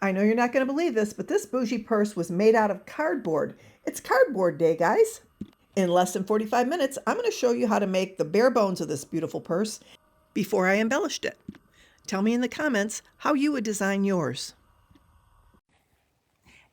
I know you're not going to believe this, but this bougie purse was made out of cardboard. It's cardboard day, guys. In less than 45 minutes, I'm going to show you how to make the bare bones of this beautiful purse before I embellished it. Tell me in the comments how you would design yours.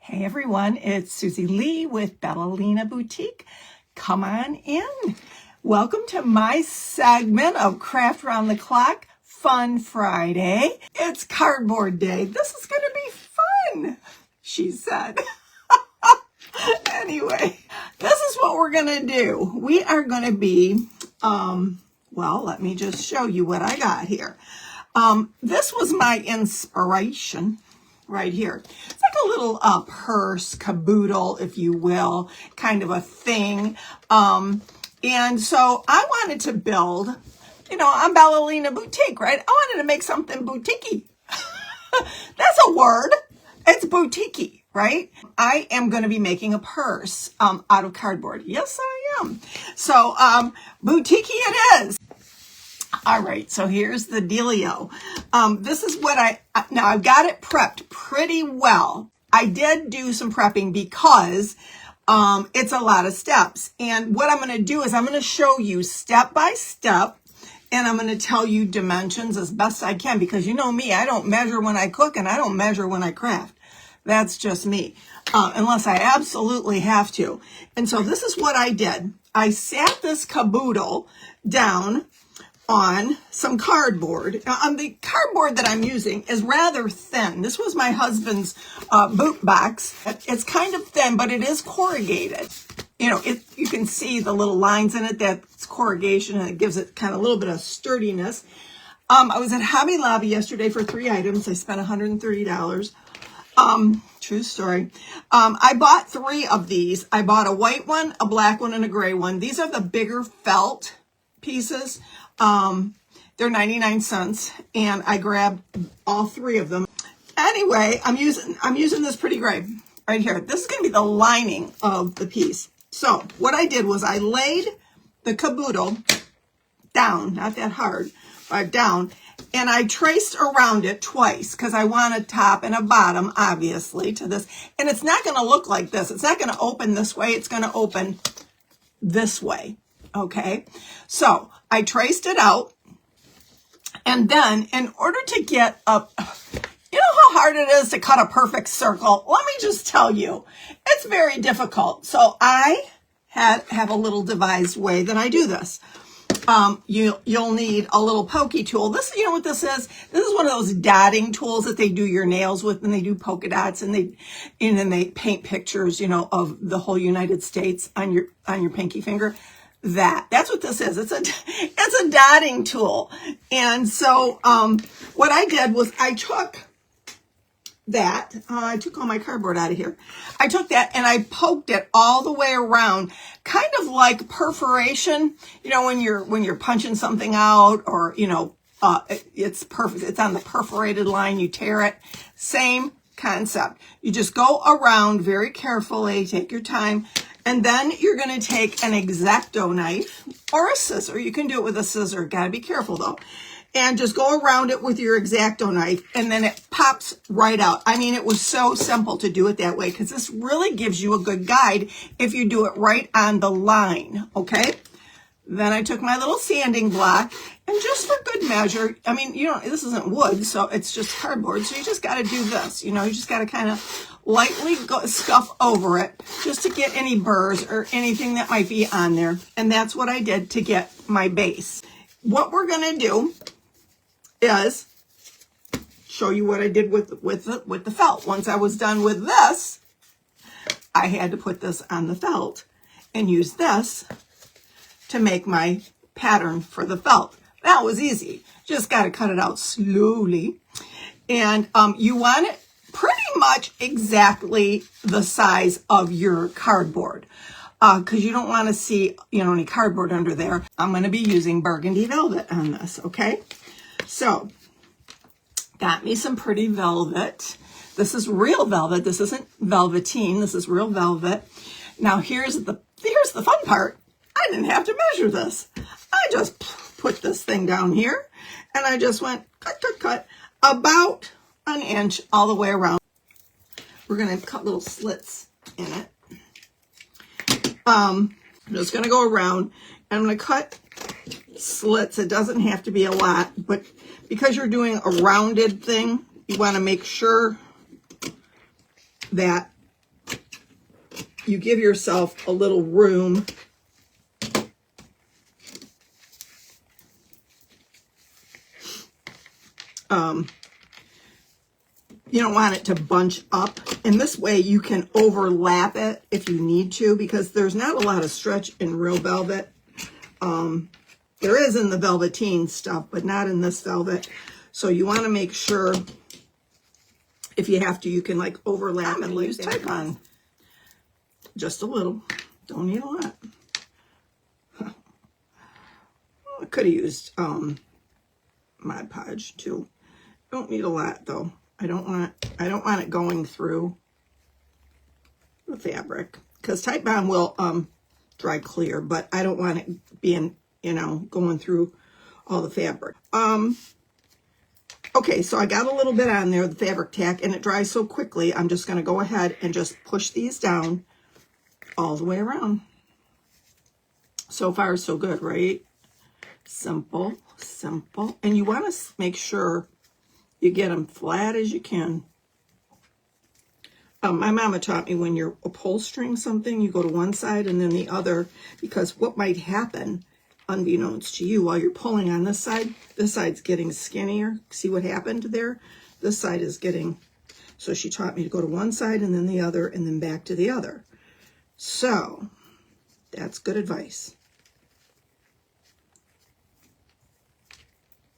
Hey everyone, it's Susie Lee with Bella Lina Boutique. Come on in. Welcome to my segment of Craft Round the Clock Fun Friday. It's cardboard day. This is going to be fun, she said. Anyway, this is what we're going to do. We are going to be, well, let me just show you what I got here. This was my inspiration right here. It's like a little purse, caboodle, if you will, kind of a thing. And so I wanted to build, I'm Bella Lina Boutique, right? I wanted to make something boutiquey. That's a word. It's boutiquey, right? I am going to be making a purse out of cardboard. Yes, I am. So boutiquey it is. All right, so here's the dealio. This is what now I've got it prepped pretty well. I did do some prepping because it's a lot of steps. And what I'm going to do is I'm going to show you step by step, and I'm going to tell you dimensions as best I can, because you know me, I don't measure when I cook and I don't measure when I craft. That's just me, unless I absolutely have to. And so this is what I did. I sat this caboodle down on some cardboard. The cardboard that I'm using is rather thin. This was my husband's boot box. It's kind of thin, but it is corrugated. You can see the little lines in it. That's corrugation, and it gives it kind of a little bit of sturdiness. I was at Hobby Lobby yesterday for 3 items. I spent $130. True story. I bought 3 of these. I bought a white one, a black one, and a gray one. These are the bigger felt pieces. They're 99 cents, and I grabbed all 3 of them. Anyway, I'm using this pretty gray right here. This is going to be the lining of the piece. So what I did was I laid the caboodle down, not that hard, but down, and I traced around it twice because I want a top and a bottom, obviously, to this. And it's not going to look like this. It's not going to open this way. It's going to open this way. Okay, so I traced it out, and then in order to get up, you know how hard it is to cut a perfect circle? Let me just tell you, it's very difficult. So I have a little devised way that I do this. You'll need a little pokey tool. This, you know what this is? This is one of those dotting tools that they do your nails with, and they do polka dots, and they paint pictures, of the whole United States on your pinky finger. That's what this is. It's a dotting tool. And so what I did was I took that. I took all my cardboard out of here. I took that and I poked it all the way around, kind of like perforation. When you're punching something out, or it's perfect. It's on the perforated line. You tear it. Same concept. You just go around very carefully. Take your time. And then you're going to take an X-Acto knife or a scissor. You can do it with a scissor. Got to be careful though. And just go around it with your X-Acto knife, and then it pops right out. I mean, it was so simple to do it that way, because this really gives you a good guide if you do it right on the line, okay? Then I took my little sanding block, and just for good measure, I mean, this isn't wood, so it's just cardboard, so you just got to do this. You just got to kind of lightly scuff over it just to get any burrs or anything that might be on there. And that's what I did to get my base. What we're going to do is show you what I did with the felt. Once I was done with this, I had to put this on the felt and use this to make my pattern for the felt. That was easy. Just got to cut it out slowly. And you want it pretty much exactly the size of your cardboard, because you don't want to see, any cardboard under there. I'm going to be using burgundy velvet on this, okay? So, got me some pretty velvet. This is real velvet. This isn't velveteen. This is real velvet. Now, here's the fun part. I didn't have to measure this. I just put this thing down here, and I just went cut, cut, cut, about an inch all the way around. we're going to cut little slits in it. I'm just going to go around and I'm going to cut slits. It doesn't have to be a lot, but because you're doing a rounded thing, you want to make sure that you give yourself a little room. You don't want it to bunch up, and this way you can overlap it if you need to, because there's not a lot of stretch in real velvet. There is in the velveteen stuff, but not in this velvet. So you want to make sure, if you have to, you can like overlap and use tape on just a little. Don't need a lot. I could have used Mod Podge too. Don't need a lot though. I don't want it going through the fabric, because Titebond will dry clear, but I don't want it being, you know, going through all the fabric. Okay, so I got a little bit on there, the fabric tack, and it dries so quickly. I'm just going to go ahead and just push these down all the way around. So far, so good, right? Simple, simple. And you want to make sure you get them flat as you can. My mama taught me when you're upholstering something, you go to one side and then the other, because what might happen, unbeknownst to you, while you're pulling on this side's getting skinnier. See what happened there? This side is getting, so she taught me to go to one side and then the other and then back to the other. So that's good advice.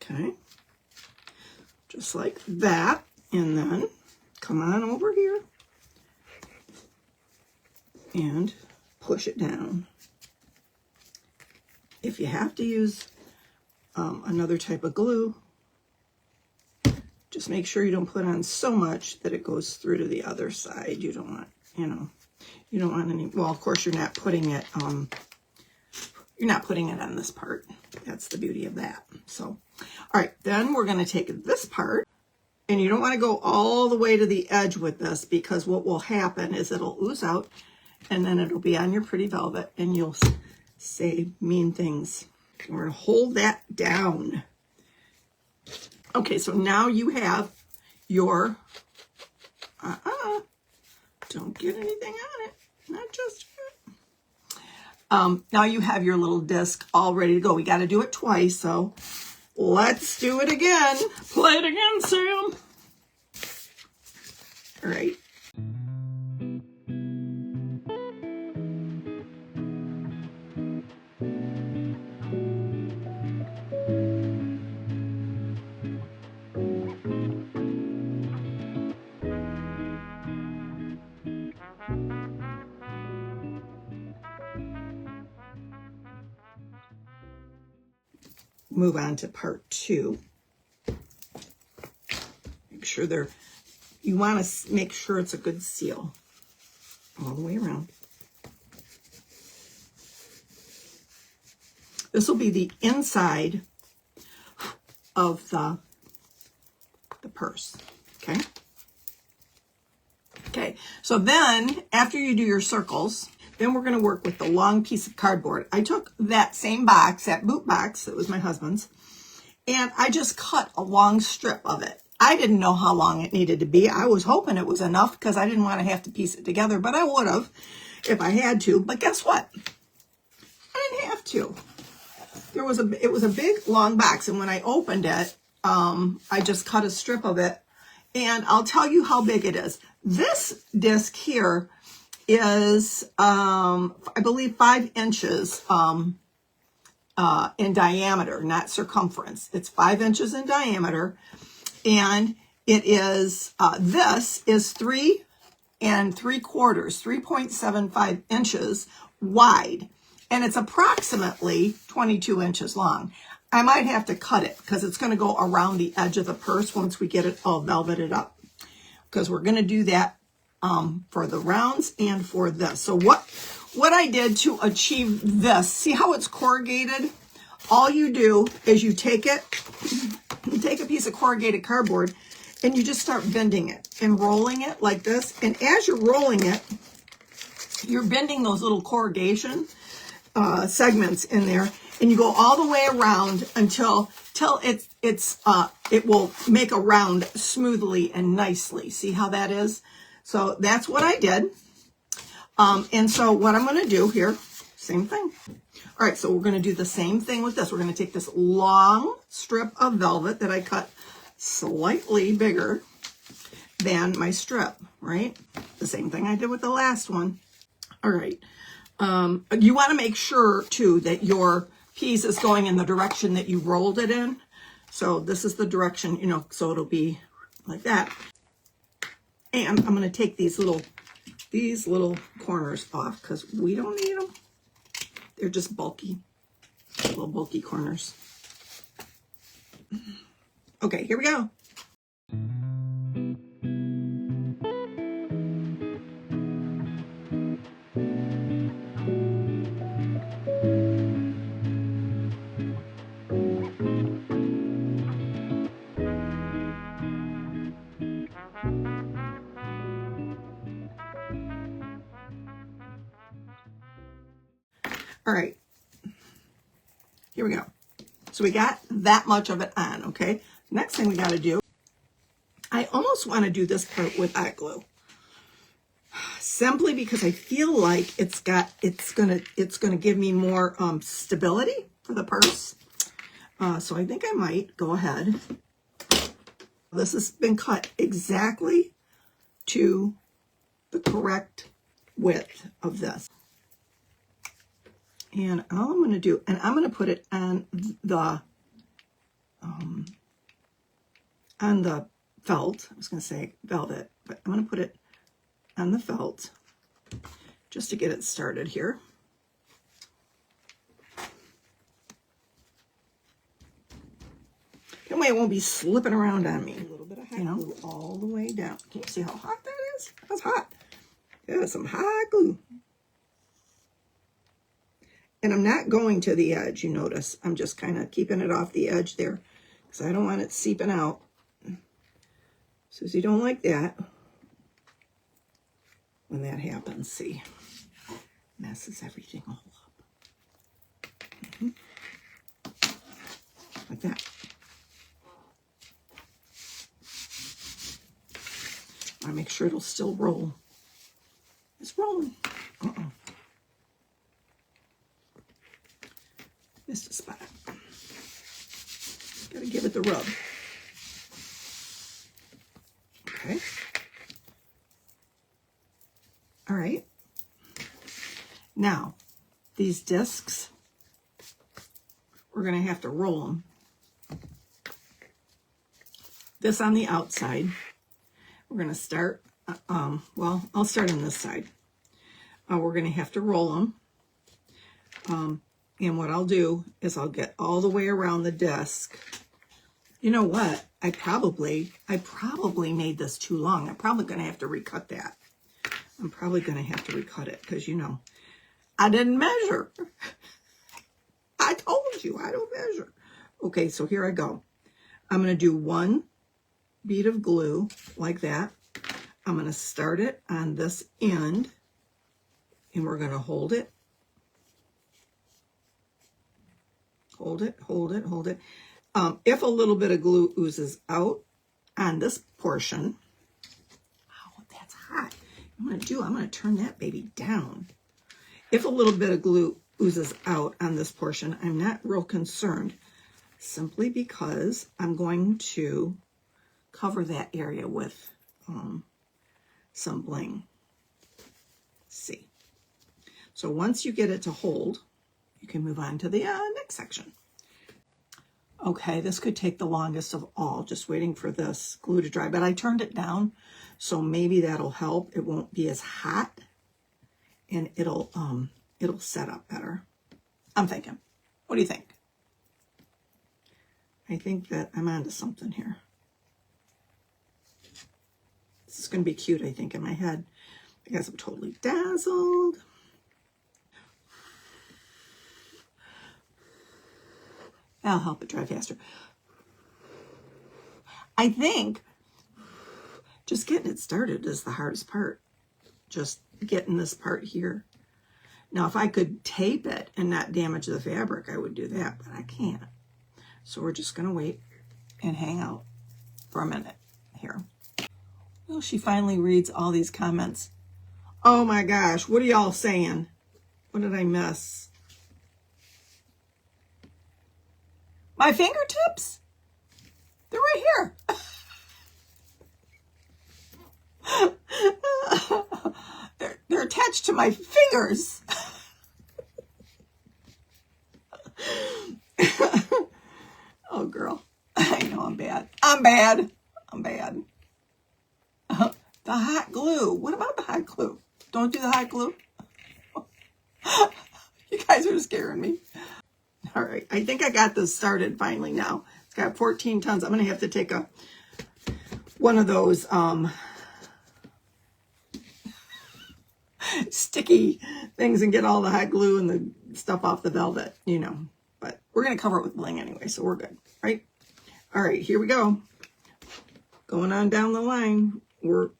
Okay. Just like that, and then come on over here and push it down. If you have to use another type of glue, just make sure you don't put on so much that it goes through to the other side. You don't want, you know, you don't want any, well, of course you're not putting it on this part. That's the beauty of that. So, all right, then we're going to take this part, and you don't want to go all the way to the edge with this, because what will happen is it'll ooze out, and then it'll be on your pretty velvet, and you'll say mean things. We're going to hold that down. Okay, so now you have your, don't get anything on it, not just yet. Now you have your little disc all ready to go. We got to do it twice, so let's do it again. Play it again, Sam. All right. Move on to part 2. Make sure you want to make sure it's a good seal all the way around. This will be the inside of the purse, okay? Okay, so then after you do your circles, then we're going to work with the long piece of cardboard. I took that same box, that boot box, that was my husband's, and I just cut a long strip of it. I didn't know how long it needed to be. I was hoping it was enough because I didn't want to have to piece it together, but I would have if I had to. But guess what? I didn't have to. It was a big, long box, and when I opened it, I just cut a strip of it, and I'll tell you how big it is. This disc here is, I believe, 5 inches in diameter, not circumference. It's 5 inches in diameter, and it is, this is 3 3/4, 3.75 inches wide, and it's approximately 22 inches long. I might have to cut it because it's going to go around the edge of the purse once we get it all velveted up, because we're going to do that for the rounds and for this. So what I did to achieve this, see how it's corrugated? All you do is you take a piece of corrugated cardboard and you just start bending it and rolling it like this. And as you're rolling it, you're bending those little corrugation segments in there, and you go all the way around until it will make a round smoothly and nicely. See how that is? So that's what I did. And so what I'm going to do here, same thing. All right, so we're going to do the same thing with this. We're going to take this long strip of velvet that I cut slightly bigger than my strip, right? The same thing I did with the last one. All right. You want to make sure, too, that your piece is going in the direction that you rolled it in. So this is the direction, you know, so it'll be like that. And I'm going to take these little corners off because we don't need them. They're just bulky, little bulky corners. Okay, here we go. All right, here we go. So we got that much of it on, okay? Next thing we got to do, I almost want to do this part with hot glue, simply because I feel like it's gonna give me more stability for the purse. So I think I might go ahead. This has been cut exactly to the correct width of this. And all I'm going to do, and I'm going to put it on the felt. I was going to say velvet, but I'm going to put it on the felt just to get it started here. That way it won't be slipping around on me. A little bit of hot glue all the way down. Can you see how hot that is? That's hot. Yeah, some hot glue. And I'm not going to the edge, you notice. I'm just kind of keeping it off the edge there because I don't want it seeping out. Susie don't like that when that happens. See, messes everything all up. Like that. I want to make sure it'll still roll. It's rolling. Missed a spot. Gotta give it the rub. Okay. All right. Now, these discs, we're going to have to roll them. This on the outside. We're going to start, well, I'll start on this side. We're going to have to roll them. And what I'll do is I'll get all the way around the disc. You know what? I probably made this too long. I'm probably going to have to recut that. I'm probably going to have to recut it because, you know, I didn't measure. I told you I don't measure. Okay, so here I go. I'm going to do one bead of glue like that. I'm going to start it on this end, and we're going to hold it. Hold it, hold it, hold it. If a little bit of glue oozes out on this portion, oh, that's hot. I'm going to turn that baby down. If a little bit of glue oozes out on this portion, I'm not real concerned, simply because I'm going to cover that area with some bling. See. So once you get it to hold, you can move on to the next section. Okay, this could take the longest of all, just waiting for this glue to dry, but I turned it down, so maybe that'll help. It won't be as hot, and it'll set up better. I'm thinking. What do you think? I think that I'm onto something here. This is going to be cute, I think, in my head. I guess I'm totally dazzled. That'll help it dry faster. I think Just getting it started is the hardest part. Just getting this part here. Now, if I could tape it and not damage the fabric, I would do that, but I can't. So we're just going to wait and hang out for a minute here. Well, she finally reads all these comments. Oh my gosh, what are y'all saying? What did I miss? My fingertips? They're right here. They're attached to my fingers. Oh, girl. I know I'm bad. I'm bad. I'm bad. The hot glue. What about the hot glue? Don't do the hot glue. You guys are scaring me. All right. I think I got this started finally now. It's got 14 tons. I'm going to have to take one of those sticky things and get all the hot glue and the stuff off the velvet, you know. But we're going to cover it with bling anyway, so we're good, right? All right, here we go. Going on down the line. We're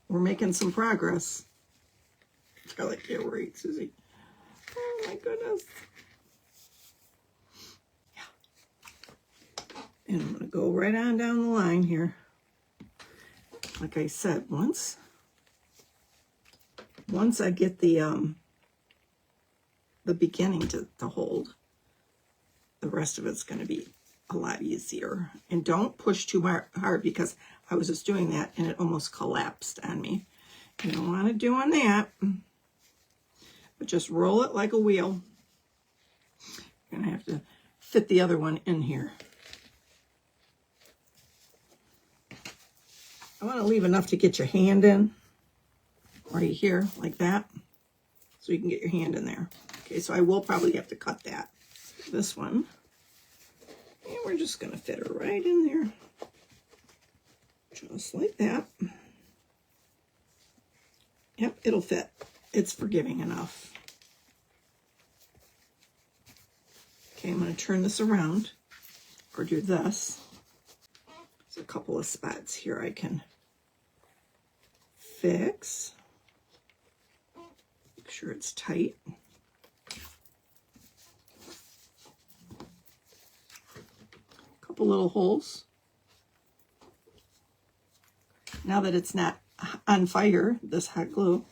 making some progress. I like to right, Susie. Oh my goodness. Yeah. And I'm going to go right on down the line here. Like I said, once I get the beginning to hold, the rest of it's going to be a lot easier. And don't push too hard, because I was just doing that and it almost collapsed on me. You don't want to do on that, but just roll it like a wheel. You're going to have to fit the other one in here. I want to leave enough to get your hand in right here like that, so you can get your hand in there. Okay, so I will probably have to cut that. This one. And we're just going to fit her right in there. Just like that. Yep, it'll fit. It's forgiving enough. Okay, I'm going to turn this around, or do this. There's a couple of spots here I can fix. Make sure it's tight. Couple little holes. Now that it's not on fire, this hot glue.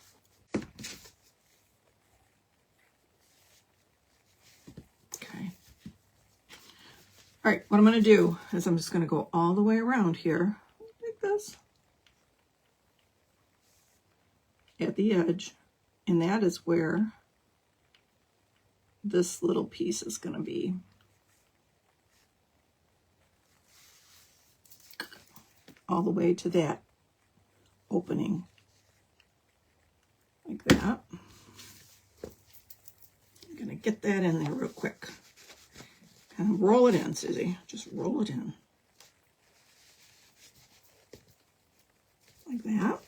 Okay. All right, what I'm going to do is I'm just going to go all the way around here, like this, at the edge, and that is where this little piece is going to be. All the way to that opening, like that. I'm going to get that in there real quick. Kind of roll it in, Susie. Just roll it in. Like that.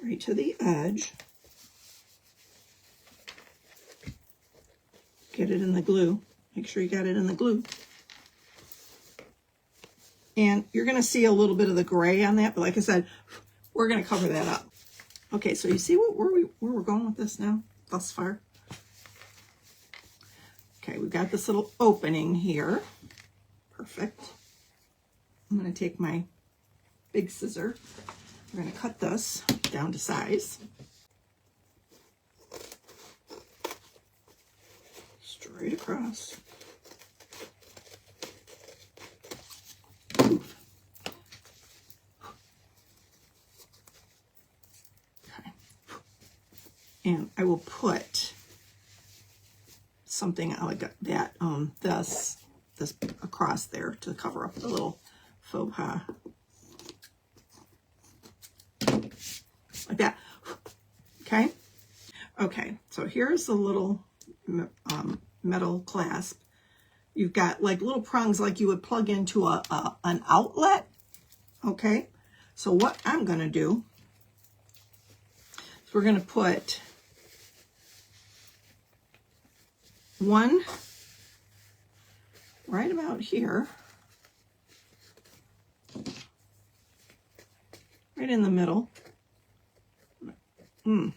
Right to the edge. Get it in the glue. Make sure you got it in the glue. And you're going to see a little bit of the gray on that, but like I said, we're going to cover that up. Okay, so you see where we're going with this now, thus far? Okay, we've got this little opening here. Perfect. I'm going to take my big scissor. We're going to cut this down to size. Straight across. And I will put something like that, this across there to cover up the little faux pas. Like that. Okay? Okay, so here's the little metal clasp. You've got like little prongs like you would plug into an outlet. Okay? So what I'm going to do is we're going to put one right about here, right in the middle. I'm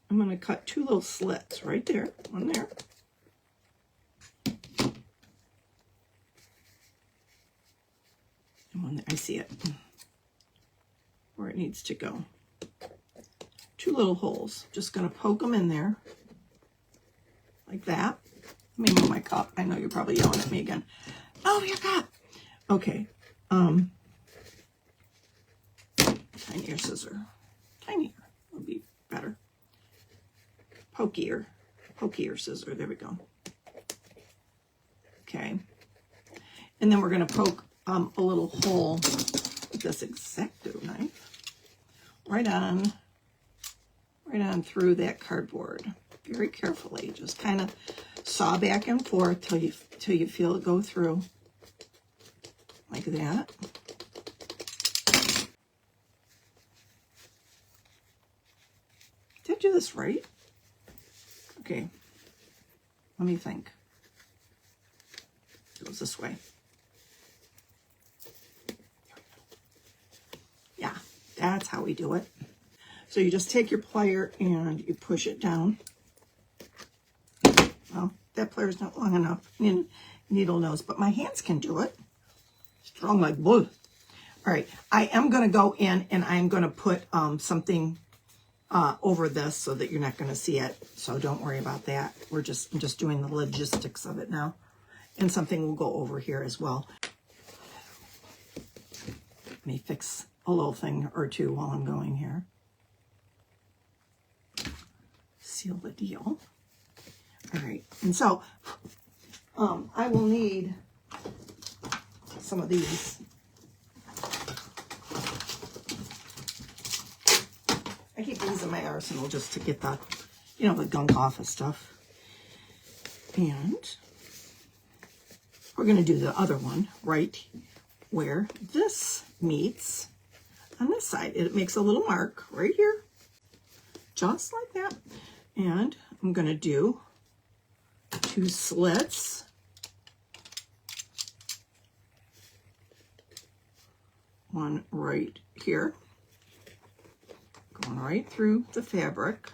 going to cut 2 little slits right there, one there. And one there. I see it where it needs to go. 2 little holes. Just going to poke them in there like that. Let me move my cup. I know you're probably yelling at me again. Oh, your cup. Okay. Tinier scissor. Tinier would be better. Pokier scissor. There we go. Okay. And then we're going to poke a little hole with this X-Acto knife right on through that cardboard. Very carefully. Just kind of saw back and forth till you feel it go through. Like that. Did I do this right? Okay. Let me think. It goes this way. Yeah, that's how we do it. So you just take your plier and you push it down. Well, that plier is not long enough. Needle nose, but my hands can do it. Strong like bull. All right, I am going to go in and I'm going to put something over this so that you're not going to see it. So don't worry about that. I'm just doing the logistics of it now. And something will go over here as well. Let me fix a little thing or two while I'm going here. Seal the deal. All right, and so I will need some of these. I keep these in my arsenal just to get the, the gunk off of stuff. And we're going to do the other one right where this meets on this side. It makes a little mark right here, just like that. And I'm going to do 2 slits. One right here, going right through the fabric,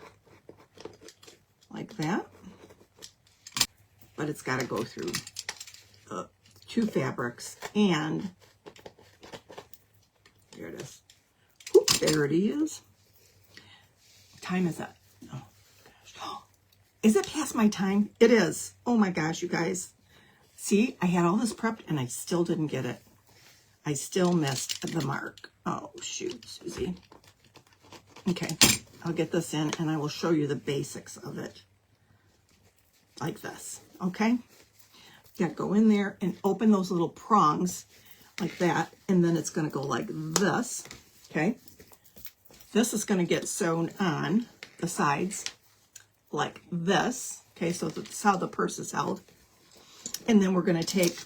like that. But it's got to go through 2 fabrics, and there it is. Oop, there it is. What time is that? Oh, gosh. Is it past my time? It is. Oh my gosh, you guys. See, I had all this prepped and I still didn't get it. I still missed the mark. Oh, shoot, Susie. Okay, I'll get this in and I will show you the basics of it. Like this, okay? Yeah, go in there and open those little prongs like that, and then it's going to go like this, okay? This is going to get sewn on the sides like this, okay? So that's how the purse is held. And then we're going to take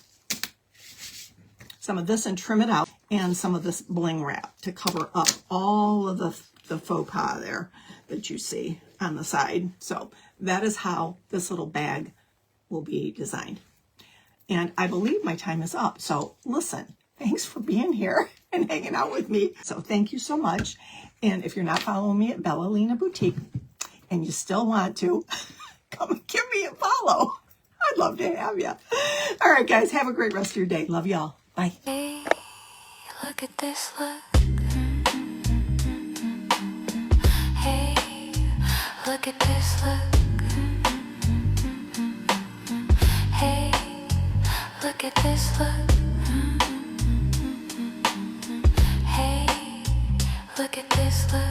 some of this and trim it out, and some of this bling wrap to cover up all of the faux pas there that you see on the side. So that is how this little bag will be designed. And I believe my time is up. So listen, thanks for being here and hanging out with me. So thank you so much. And if you're not following me at Bella Lina Boutique and you still want to, come and give me a follow. I'd love to have you. All right, guys, have a great rest of your day. Love y'all. Bye. Hey, look at this look. Hey, look at this look. Hey, look at this look. Hey, look at this look.